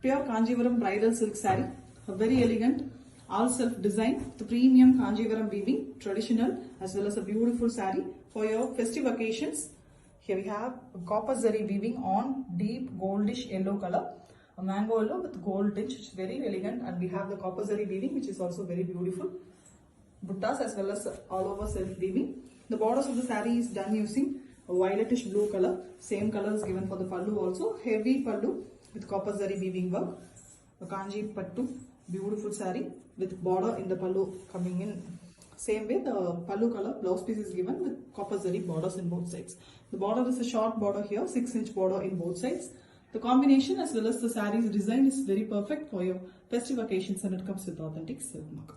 Pure Kanjivaram bridal silk saree, a very elegant, all self design, the premium Kanjivaram weaving, traditional as well as a beautiful saree for your festive occasions. Here we have a copper zari weaving on deep goldish yellow color, a mango yellow with gold tinge, which is very elegant, and we have the copper zari weaving, which is also very beautiful. Buttas as well as all over self weaving. The borders of the saree is done using a violetish blue color. Same color is given for the pallu also. Heavy pallu with copper zari weaving work. A kanji pattu, beautiful saree with border in the pallu coming in. Same way the pallu color blouse piece is given with copper zari borders in both sides. The border is a short border here, 6-inch border in both sides. The combination as well as the saree's design is very perfect for your festive occasions, and it comes with authentic silk mark.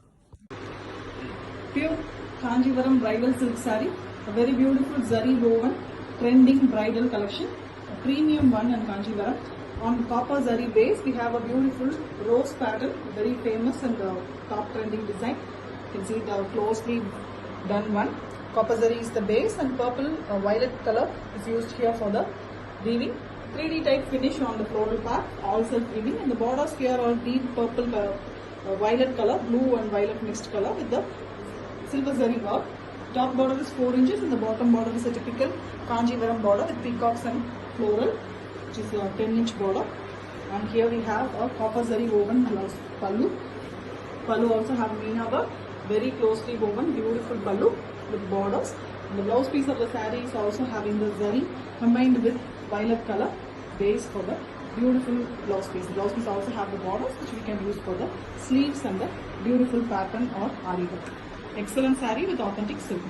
Pure Kanjivaram bridal silk saree, a very beautiful zari woven trending bridal collection, a premium one in Kanjivaram. On copper zari base, we have a beautiful rose pattern, very famous and top trending design. You can see the closely done one. Copper zari is the base and purple violet color is used here for the weaving. 3D type finish on the floral part, all self weaving, and the borders here are deep purple violet color, blue and violet mixed color with the silver zari work. Top border is 4 inches and the bottom border is a typical Kanjivaram border with peacocks and floral, which is a 10-inch border. And here we have a copper zari woven blouse pallu. Pallu also have meena work, very closely woven, beautiful pallu with borders. And the blouse piece of the saree is also having the zari combined with violet color base for the beautiful blouse piece. The blouse piece also have the borders which we can use for the sleeves and the beautiful pattern or ari work. Excellent saree with authentic silk.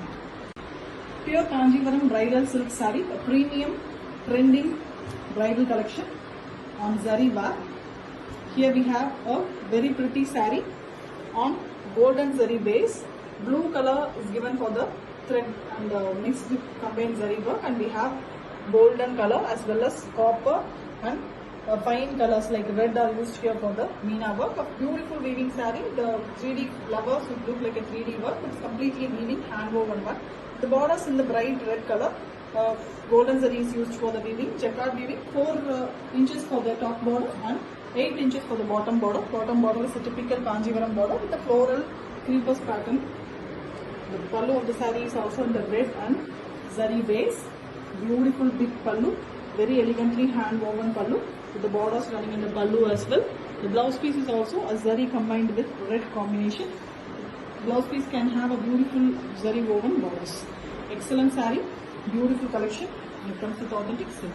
Pure Kanjivaram bridal silk saree, a premium trending bridal collection on zari bar. Here we have a very pretty saree on golden zari base. Blue color is given for the thread and mixed with combined zari work, and we have golden color as well as copper and fine colors like red are used here for the meena work. A beautiful weaving saree. The 3D flowers would look like a 3D work. It's completely weaving, hand woven one. The borders in the bright red color. Golden zari is used for the weaving. Jacquard weaving. 4 inches for the top border and 8 inches for the bottom border. Bottom border is a typical Kanjivaram border with the floral creepers pattern. The pallu of the saree is also in the red and zari base. Beautiful big pallu. Very elegantly hand woven pallu with the borders running in the pallu as well. The blouse piece is also a zari combined with red combination. The blouse piece can have a beautiful zari woven borders. Excellent saree, beautiful collection, and it comes with authentic silk.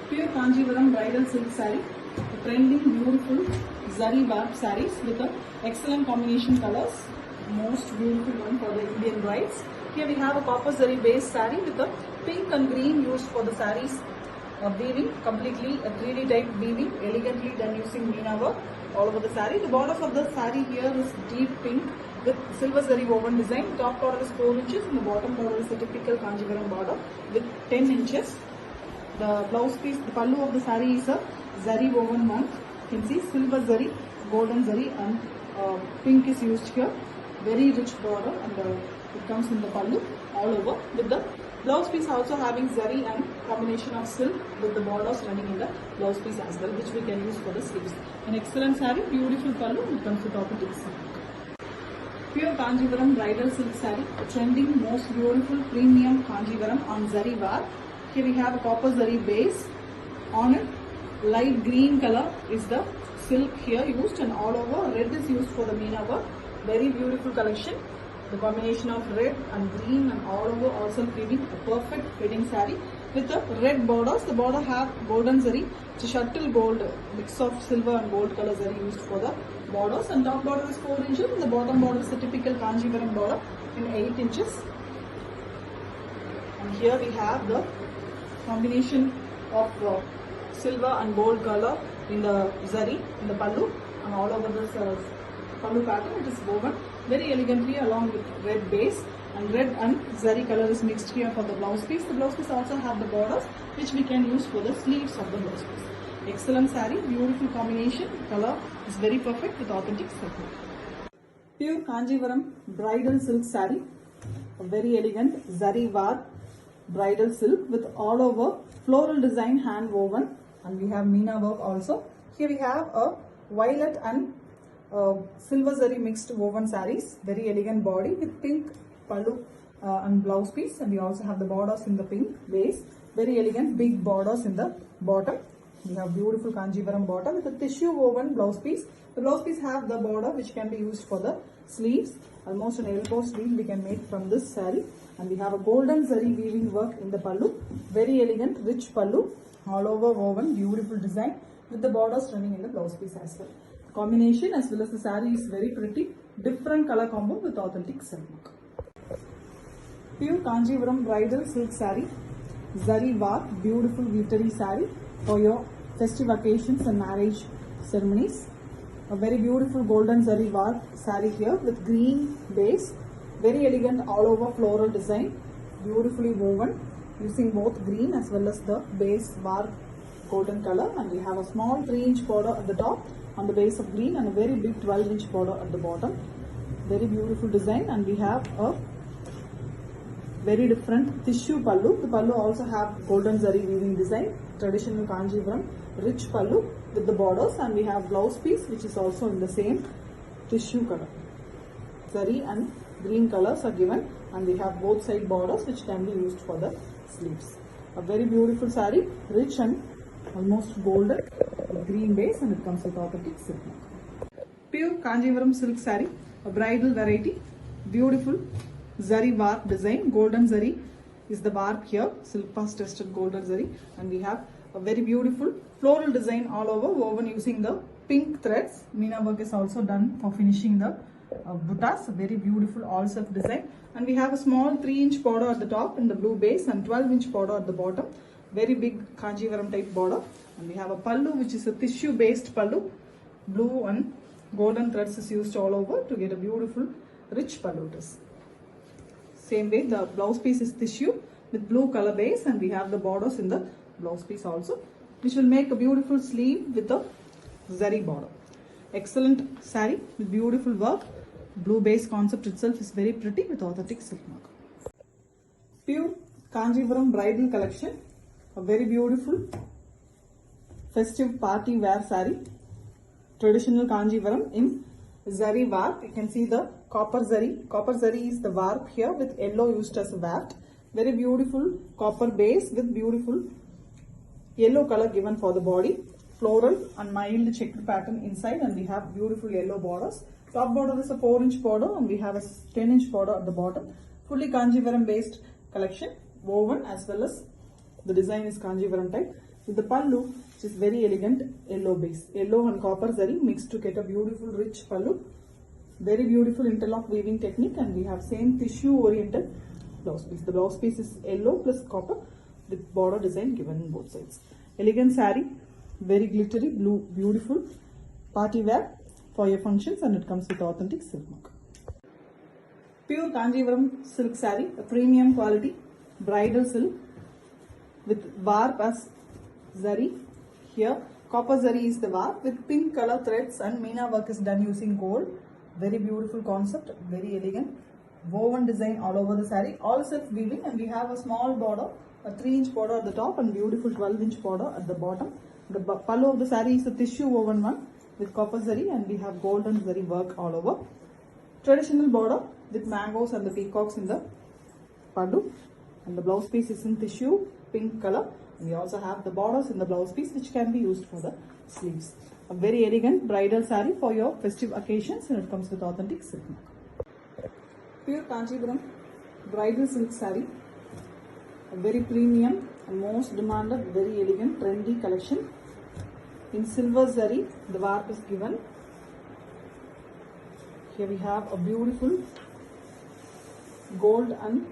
Pure Kanjivaram bridal silk saree, a trending beautiful zari barb sarees with a excellent combination colors. Most beautiful one for the Indian brides. Here we have a copper zari base saree with a pink and green used for the sarees weaving, completely a 3D type weaving, elegantly done using meena work all over the saree. The borders of the saree here is deep pink with silver zari woven design. Top border is 4 inches and the bottom border is a typical Kanjivaram border with 10 inches. The blouse piece, the pallu of the saree is a zari woven one. You can see silver zari, golden zari and pink is used here. Very rich border, and it comes in the pallu all over with the blouse piece also having zari and combination of silk with the borders running in the blouse piece as well, which we can use for the sleeves. An excellent saree, beautiful pallu, and it comes with authentic silk. Pure Kanjivaram bridal silk saree, a trending, most beautiful premium Kanjivaram on zari bar. Here we have a copper zari base. On it, light green color is the silk here used, and all over red is used for the meena work. Very beautiful collection. The combination of red and green and all over also weaving a perfect wedding saree with the red borders. The border have golden zari. It's a shuttle gold, mix of silver and gold color zari used for the borders, and top border is 4 inches and the bottom border is the typical Kanjivaram border in 8 inches. And here we have the combination of silver and gold color in the zari, in the pallu, and all over this pallu pattern. It is woven very elegantly along with red base, and red and zari color is mixed here for the blouse piece. The blouse piece also have the borders which we can use for the sleeves of the blouse piece. Excellent saree, beautiful combination, color is very perfect with authentic silk. Pure Kanjivaram bridal silk saree, a very elegant zari war bridal silk with all over floral design hand woven, and we have Meena work also. Here we have a violet and silver zari mixed woven sarees, very elegant body with pink pallu and blouse piece, and we also have the borders in the pink base, very elegant big borders in the bottom. We have beautiful Kanjivaram border with a tissue woven blouse piece. The blouse piece have the border which can be used for the sleeves. Almost an elbow sleeve we can make from this saree. And we have a golden zari weaving work in the pallu. Very elegant, rich pallu, all over woven, beautiful design with the borders running in the blouse piece as well. Combination as well as the saree is very pretty. Different color combo with authentic silk. Pure Kanjivaram bridal silk saree. Zari war, beautiful glittery saree for your festive occasions and marriage ceremonies. A very beautiful golden zari war saree here with green base, very elegant all over floral design, beautifully woven using both green as well as the base war golden color, and we have a small 3-inch border at the top on the base of green and a very big 12-inch border at the bottom. Very beautiful design, and we have a very different tissue pallu. The pallu also have golden zari weaving design, traditional Kanjivaram rich pallu with the borders, and we have blouse piece which is also in the same tissue color. Zari and green colors are given, and we have both side borders which can be used for the sleeves. A very beautiful saree, rich and almost golden with green base, and it comes with authentic silk. Pure Kanjivaram silk saree, a bridal variety, beautiful zari warp design. Golden zari is the warp here, silk pass tested golden zari, and we have a very beautiful floral design all over woven using the pink threads. Meena work is also done for finishing the buttas. A very beautiful all self design, and we have a small 3-inch border at the top in the blue base and 12-inch border at the bottom. Very big Kanjivaram type border, and we have a pallu which is a tissue based pallu. Blue and golden threads is used all over to get a beautiful rich pallu dress. Same way the blouse piece is tissue with blue color base, and we have the borders in the blouse piece also, which will make a beautiful sleeve with a zari border. Excellent saree with beautiful work. Blue base concept itself is very pretty with authentic silk mark. Pure Kanjivaram bridal collection, a very beautiful festive party wear saree, traditional Kanjivaram in zari warp. You can see the copper zari. Copper zari is the warp here with yellow used as a waft. Very beautiful copper base with beautiful yellow color given for the body. Floral and mild checked pattern inside, and we have beautiful yellow borders. Top border is a 4-inch border, and we have a 10-inch border at the bottom. Fully Kanjivaram based collection, woven as well as the design is Kanjivaram type. With the pallu, which is very elegant yellow base. Yellow and copper zari mixed to get a beautiful rich pallu. Very beautiful interlock weaving technique, and we have same tissue oriented blouse piece. The blouse piece is yellow plus copper with border design given on both sides. Elegant saree, very glittery, blue, beautiful party wear for your functions, and it comes with authentic silk mark. Pure Kanjivaram silk saree, a premium quality bridal silk with warp as zari. Here copper zari is the warp with pink color threads, and Meena work is done using gold. Very beautiful concept, very elegant woven design all over the saree, all self weaving, and we have a small border, a 3-inch border at the top and beautiful 12-inch border at the bottom. The pallu of the saree is a tissue woven one with copper zari, and we have golden zari work all over. Traditional border with mangoes and the peacocks in the pallu, and the blouse piece is in tissue pink color. We also have the borders in the blouse piece which can be used for the sleeves. A very elegant bridal saree for your festive occasions, and it comes with authentic silk mark. Pure Kanjivaram bridal silk saree, a very premium and most demanded, very elegant trendy collection. In silver zari, the warp is given. Here we have a beautiful gold and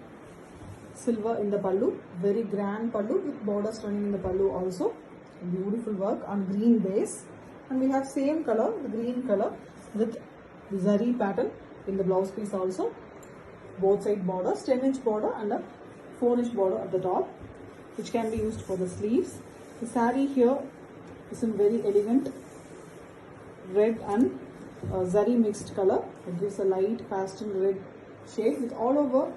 silver in the pallu, very grand pallu with borders running in the pallu also. Beautiful work on green base, and we have same color, the green color, with the zari pattern in the blouse piece also. Both side borders, 10-inch border and a 4-inch border at the top, which can be used for the sleeves. The saree here is in very elegant red and zari mixed color. It gives a light pastel red shade with all over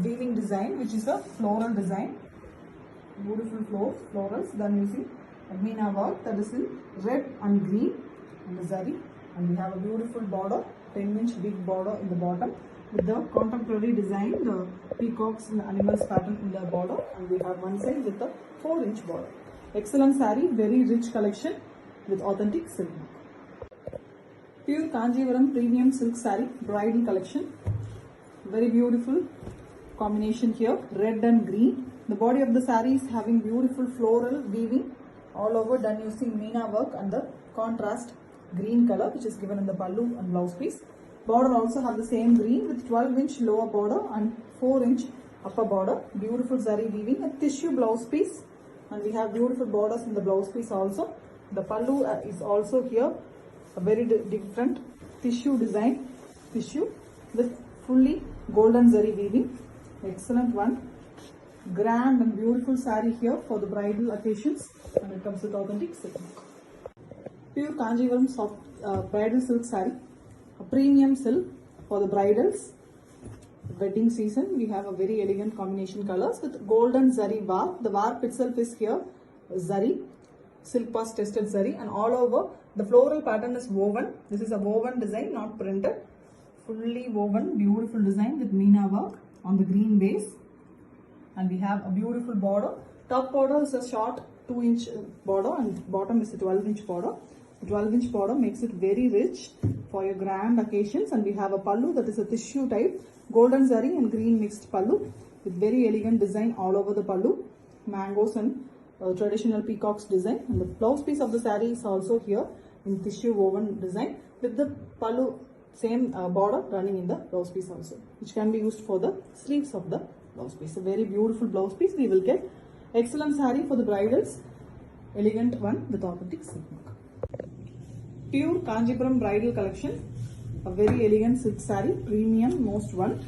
weaving design, which is a floral design. Beautiful florals done using Meena work that is in red and green in the zari, and we have a beautiful border, 10-inch big border in the bottom with the contemporary design, the peacocks and the animals pattern in the border, and we have one side with the 4-inch border. Excellent saree, very rich collection with authentic silk work. Pure Kanjivaram premium silk saree, bridal collection. Very beautiful combination here, red and green. The body of the saree is having beautiful floral weaving all over, done using Meena work and the contrast green color, which is given in the pallu and blouse piece. Border also have the same green with 12-inch lower border and 4-inch upper border. Beautiful zari weaving, a tissue blouse piece, and we have beautiful borders in the blouse piece also. The pallu is also here a very different tissue design, tissue with fully golden zari weaving. Excellent one. Grand and beautiful saree here for the bridal occasions, and it comes with authentic silk. Pure Kanjivaram soft bridal silk saree, a premium silk for the bridals wedding season. We have a very elegant combination colors with golden zari warp. The warp itself is here zari, silk purse tested zari, and all over the floral pattern is woven. This is a woven design, not printed. Fully woven, beautiful design with Meena work on the green base. And we have a beautiful border. Top border is a short 2-inch border and bottom is a 12-inch border. The 12-inch border makes it very rich for your grand occasions, and we have a pallu that is a tissue type, golden zari and green mixed pallu with very elegant design all over the pallu, mangoes and traditional peacocks design, and the blouse piece of the saree is also here in tissue woven design with the pallu same border running in the blouse piece also, which can be used for the sleeves of the blouse piece. A very beautiful blouse piece we will get. Excellent saree for the bridals, elegant one with authentic silk work. Pure Kanjipuram bridal collection, a very elegant silk saree, premium most one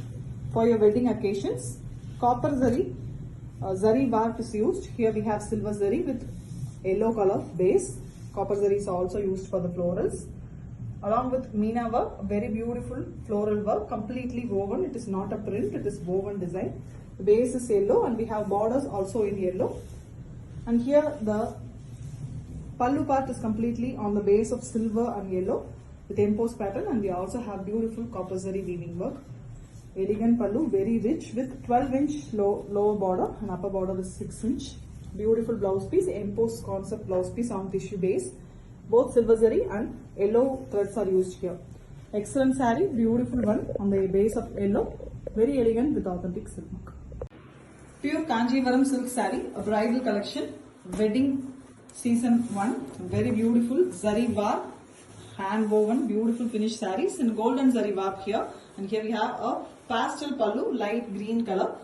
for your wedding occasions. Copper zari, zari warp is used. Here we have silver zari with yellow color base. Copper zari is also used for the florals. Along with Meena work, very beautiful floral work, completely woven. It is not a print, it is woven design. The base is yellow and we have borders also in yellow. And here the pallu part is completely on the base of silver and yellow with embossed pattern, and we also have beautiful copper zari weaving work. Elegant pallu, very rich with 12-inch lower border and upper border is 6-inch. Beautiful blouse piece, embossed concept blouse piece on tissue base. Both silver zari and yellow threads are used here. Excellent saree, beautiful one on the base of yellow, very elegant with authentic silk work. Pure Kanjivaram silk saree, a bridal collection, wedding season 1, very beautiful zari warp, hand woven, beautiful finished sarees in golden zari warp here, and here we have a pastel pallu, light green color,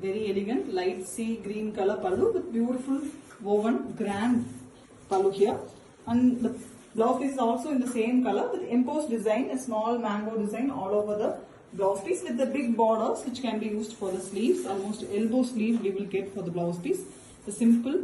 very elegant light sea green color pallu with beautiful woven grand pallu here. And the blouse piece is also in the same color with embossed design, a small mango design all over the blouse piece with the big borders which can be used for the sleeves. Almost elbow sleeve we will get for the blouse piece. The simple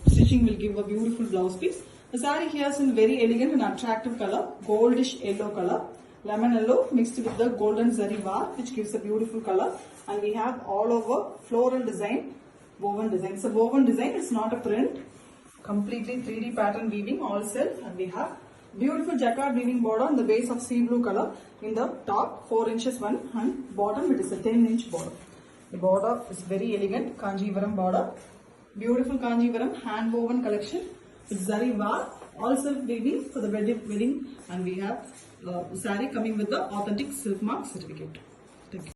stitching will give a beautiful blouse piece. The saree here is in very elegant and attractive color, goldish yellow color, lemon yellow mixed with the golden zari warp, which gives a beautiful color. And we have all over floral design, woven design. It's a woven design, it's not a print. Completely 3D pattern weaving all self, and we have beautiful jacquard weaving border on the base of sea blue color. In the top 4 inches one, and bottom it is a 10-inch border. The border is very elegant Kanjivaram border. Beautiful Kanjivaram hand woven collection with zari warp, all self weaving for the wedding, and we have saree coming with the authentic silk mark certificate.